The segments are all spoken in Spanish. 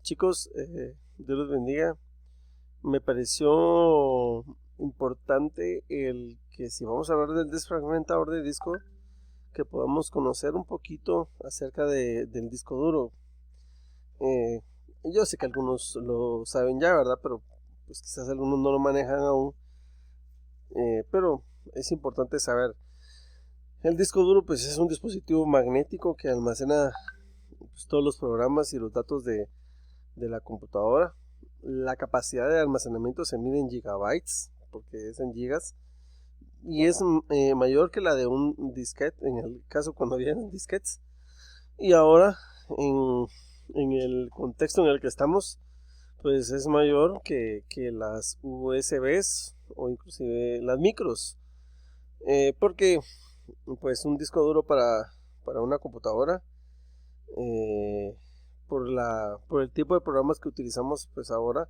Chicos, Dios los bendiga. Me pareció importante el que si vamos a hablar del desfragmentador de disco, que podamos conocer un poquito acerca del disco duro. Yo sé que algunos lo saben ya, ¿verdad? Pero pues quizás algunos no lo manejan aún. Pero es importante saber. El disco duro pues es un dispositivo magnético que almacena pues, todos los programas y los datos de la computadora. La capacidad de almacenamiento se mide en gigabytes, porque es en gigas, y es mayor que la de un disquete, en el caso cuando había disquetes. Y ahora, en el contexto en el que estamos, pues es mayor que las USBs o inclusive las micros. Porque pues un disco duro para una computadora, por el tipo de programas que utilizamos pues ahora,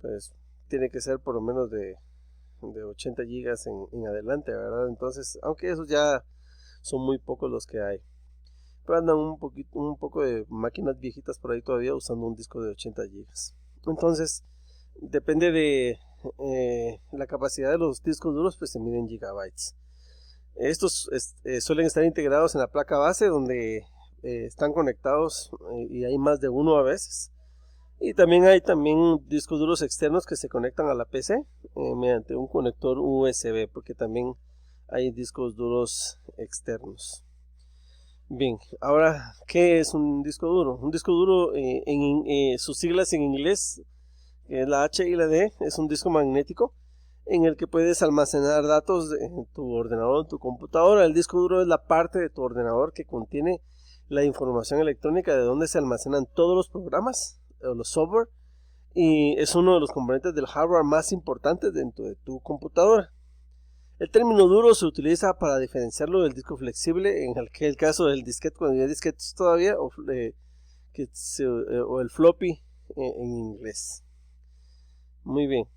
pues tiene que ser por lo menos de 80 gigas en adelante, ¿verdad? Entonces, aunque esos ya son muy pocos los que hay, pero andan un poco de máquinas viejitas por ahí todavía usando un disco de 80 gigas. Entonces, depende de la capacidad de los discos duros, pues se miden gigabytes. Estos suelen estar integrados en la placa base, donde están conectados y hay más de uno a veces. Y también hay discos duros externos que se conectan a la PC mediante un conector USB, porque también hay discos duros externos. Bien, ahora, ¿qué es un disco duro? Un disco duro, sus siglas en inglés, que es la H y la D, es un disco magnético en el que puedes almacenar datos en tu ordenador, en tu computadora. El disco duro es la parte de tu ordenador que contiene la información electrónica de donde se almacenan todos los programas o los software, y es uno de los componentes del hardware más importantes dentro de tu computadora. El término duro se utiliza para diferenciarlo del disco flexible, en el caso del disquete, cuando había disquetes todavía, o el floppy en inglés. Muy bien.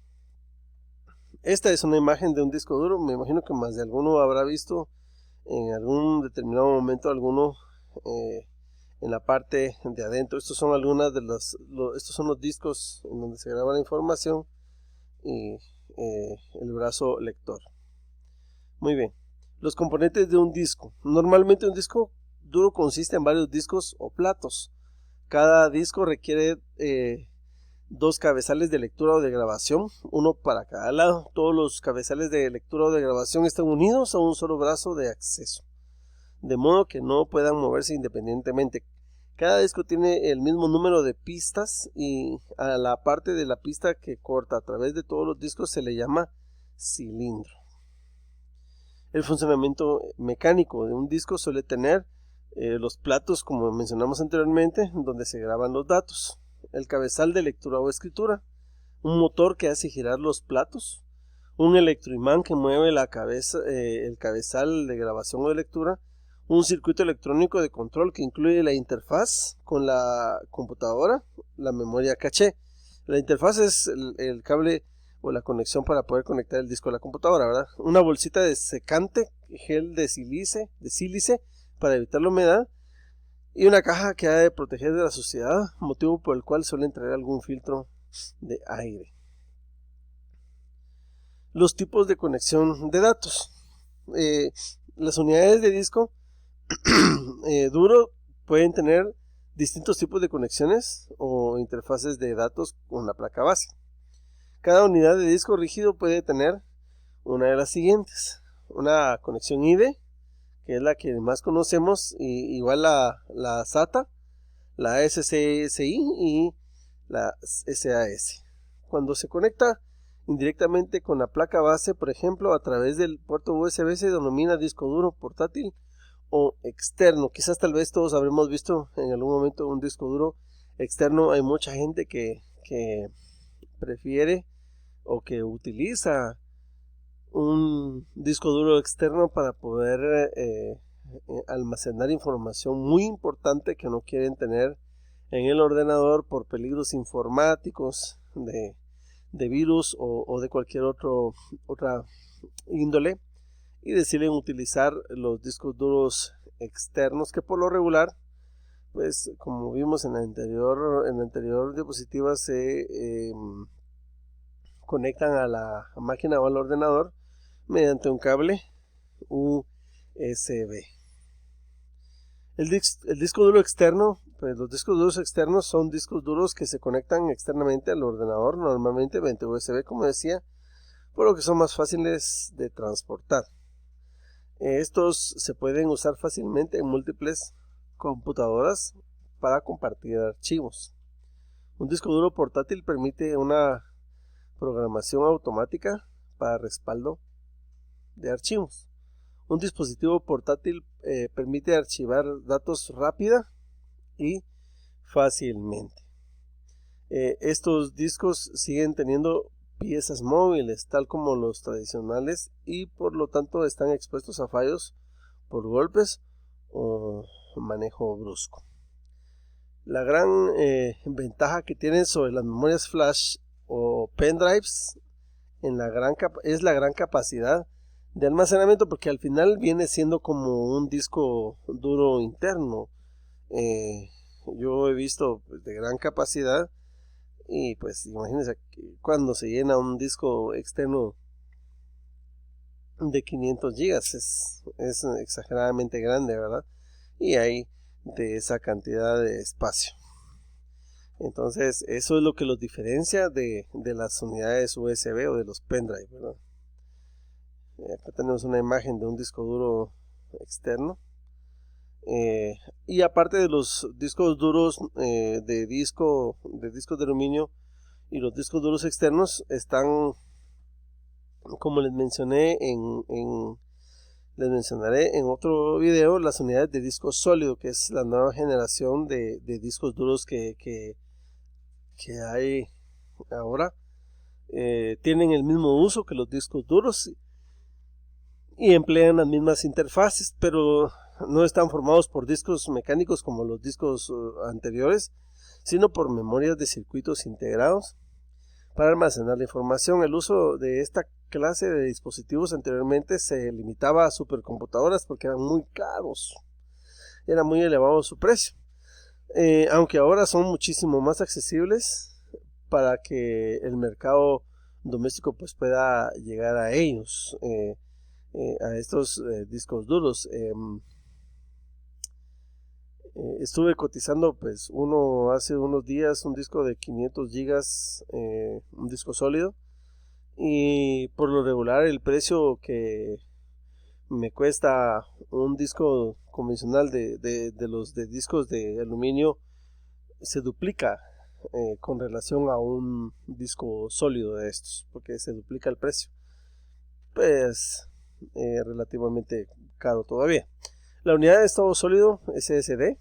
Esta es una imagen de un disco duro. Me imagino que más de alguno habrá visto en algún determinado momento alguno en la parte de adentro. Estos son estos son los discos en donde se graba la información y el brazo lector. Muy bien. Los componentes de un disco. Normalmente un disco duro consiste en varios discos o platos. Cada disco requiere dos cabezales de lectura o de grabación, uno para cada lado. Todos los cabezales de lectura o de grabación están unidos a un solo brazo de acceso, de modo que no puedan moverse independientemente. Cada disco tiene el mismo número de pistas y a la parte de la pista que corta a través de todos los discos se le llama cilindro. El funcionamiento mecánico de un disco suele tener los platos, como mencionamos anteriormente, donde se graban los datos, el cabezal de lectura o escritura, un motor que hace girar los platos, un electroimán que mueve el cabezal de grabación o de lectura, un circuito electrónico de control que incluye la interfaz con la computadora, la memoria caché. La interfaz es el cable o la conexión para poder conectar el disco a la computadora, ¿verdad? Una bolsita de secante, gel de sílice para evitar la humedad, y una caja que ha de proteger de la suciedad, motivo por el cual suelen traer algún filtro de aire. Los tipos de conexión de datos. Las unidades de disco duro pueden tener distintos tipos de conexiones o interfaces de datos con la placa base. Cada unidad de disco rígido puede tener una de las siguientes: una conexión IDE, que es la que más conocemos, igual la SATA, la SCSI y la SAS. Cuando se conecta indirectamente con la placa base, por ejemplo, a través del puerto USB, se denomina disco duro portátil o externo. Quizás tal vez todos habremos visto en algún momento un disco duro externo. Hay mucha gente que prefiere o que utiliza un disco duro externo para poder almacenar información muy importante que no quieren tener en el ordenador por peligros informáticos de virus o de cualquier otra índole, y deciden utilizar los discos duros externos, que por lo regular pues como vimos en la anterior diapositiva, se conectan a la máquina o al ordenador mediante un cable USB. El disco duro externo, pues los discos duros externos son discos duros que se conectan externamente al ordenador, normalmente mediante USB, como decía, por lo que son más fáciles de transportar. Estos se pueden usar fácilmente en múltiples computadoras para compartir archivos. Un disco duro portátil permite una programación automática para respaldo de archivos. Un dispositivo portátil permite archivar datos rápida y fácilmente. Estos discos siguen teniendo piezas móviles, tal como los tradicionales, y por lo tanto están expuestos a fallos por golpes o manejo brusco. La gran ventaja que tienen sobre las memorias flash o pendrives es la gran capacidad de almacenamiento, porque al final viene siendo como un disco duro interno. Yo he visto de gran capacidad, y pues imagínense cuando se llena un disco externo de 500 gigas, es exageradamente grande, ¿verdad? Y hay de esa cantidad de espacio. Entonces eso es lo que los diferencia de las unidades USB o de los pendrive, ¿verdad? Acá tenemos una imagen de un disco duro externo. Y aparte de los discos duros de discos de aluminio y los discos duros externos, están, como les mencionaré en otro video, las unidades de disco sólido, que es la nueva generación de discos duros que hay ahora. Tienen el mismo uso que los discos duros y emplean las mismas interfaces, pero no están formados por discos mecánicos como los discos anteriores, sino por memorias de circuitos integrados para almacenar la información. El uso de esta clase de dispositivos anteriormente se limitaba a supercomputadoras porque eran muy caros, era muy elevado su precio, aunque ahora son muchísimo más accesibles para que el mercado doméstico pues pueda llegar a ellos. A estos discos duros. Estuve cotizando pues hace unos días un disco de 500 gigas, un disco sólido, y por lo regular el precio que me cuesta un disco convencional de los de discos de aluminio se duplica con relación a un disco sólido de estos, porque se duplica el precio. Pues relativamente caro todavía. La unidad de estado sólido, SSD,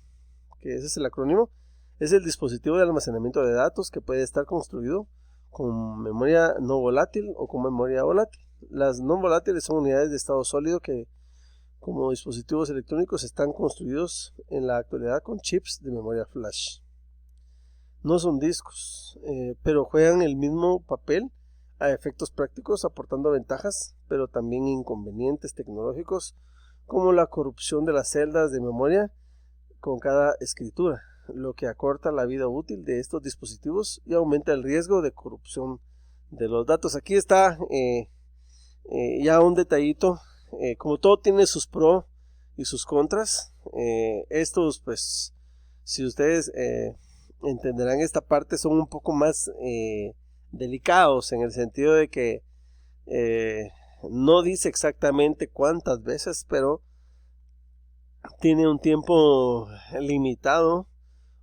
que ese es el acrónimo, es el dispositivo de almacenamiento de datos que puede estar construido con memoria no volátil o con memoria volátil. Las no volátiles son unidades de estado sólido que, como dispositivos electrónicos, están construidos en la actualidad con chips de memoria flash. No son discos, pero juegan el mismo papel a efectos prácticos, aportando ventajas, pero también inconvenientes tecnológicos, como la corrupción de las celdas de memoria con cada escritura, lo que acorta la vida útil de estos dispositivos y aumenta el riesgo de corrupción de los datos. Aquí está ya un detallito, como todo tiene sus pros y sus contras. Estos, pues, si ustedes entenderán esta parte, son un poco más delicados, en el sentido de que no dice exactamente cuántas veces, pero tiene un tiempo limitado,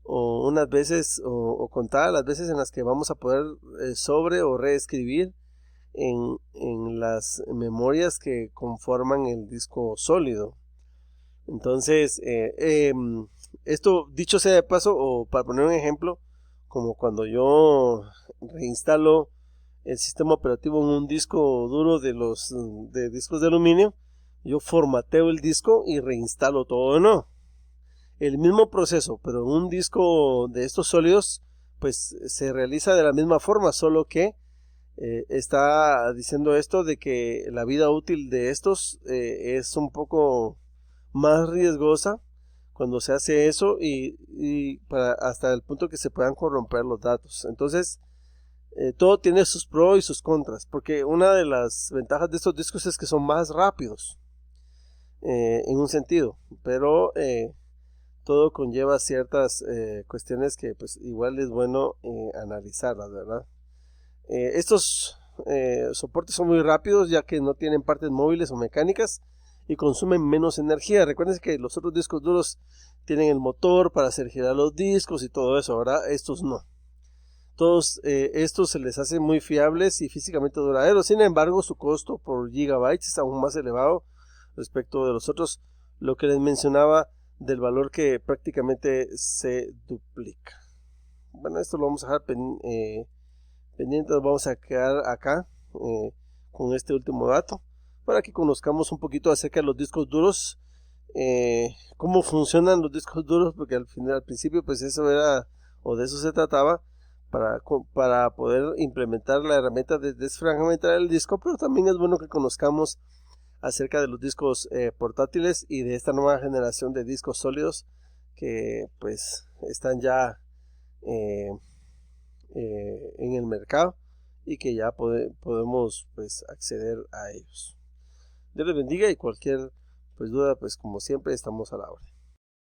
o unas veces o contadas las veces en las que vamos a poder sobre o reescribir en las memorias que conforman el disco sólido. Entonces esto, dicho sea de paso, o para poner un ejemplo, como cuando yo reinstalo el sistema operativo en un disco duro de discos de aluminio, yo formateo el disco y reinstalo todo, ¿no? El mismo proceso, pero en un disco de estos sólidos, pues se realiza de la misma forma, solo que está diciendo esto de que la vida útil de estos es un poco más riesgosa cuando se hace eso y hasta el punto que se puedan corromper los datos. Entonces, todo tiene sus pros y sus contras, porque una de las ventajas de estos discos es que son más rápidos, en un sentido, pero todo conlleva ciertas cuestiones que pues igual es bueno analizarlas, ¿verdad? Estos soportes son muy rápidos, ya que no tienen partes móviles o mecánicas y consumen menos energía. Recuerden que los otros discos duros tienen el motor para hacer girar los discos y todo eso, ¿verdad? Estos no. Todos estos se les hace muy fiables y físicamente duraderos. Sin embargo, su costo por gigabytes es aún más elevado respecto de los otros, lo que les mencionaba del valor que prácticamente se duplica. Bueno, esto lo vamos a dejar pendiente. Vamos a quedar acá con este último dato para que conozcamos un poquito acerca de los discos duros, cómo funcionan los discos duros, porque al principio pues eso era, o de eso se trataba, para poder implementar la herramienta de desfragmentar el disco, pero también es bueno que conozcamos acerca de los discos portátiles y de esta nueva generación de discos sólidos que pues están ya en el mercado y que ya podemos pues acceder a ellos. Dios les bendiga y cualquier pues duda pues como siempre estamos a la orden.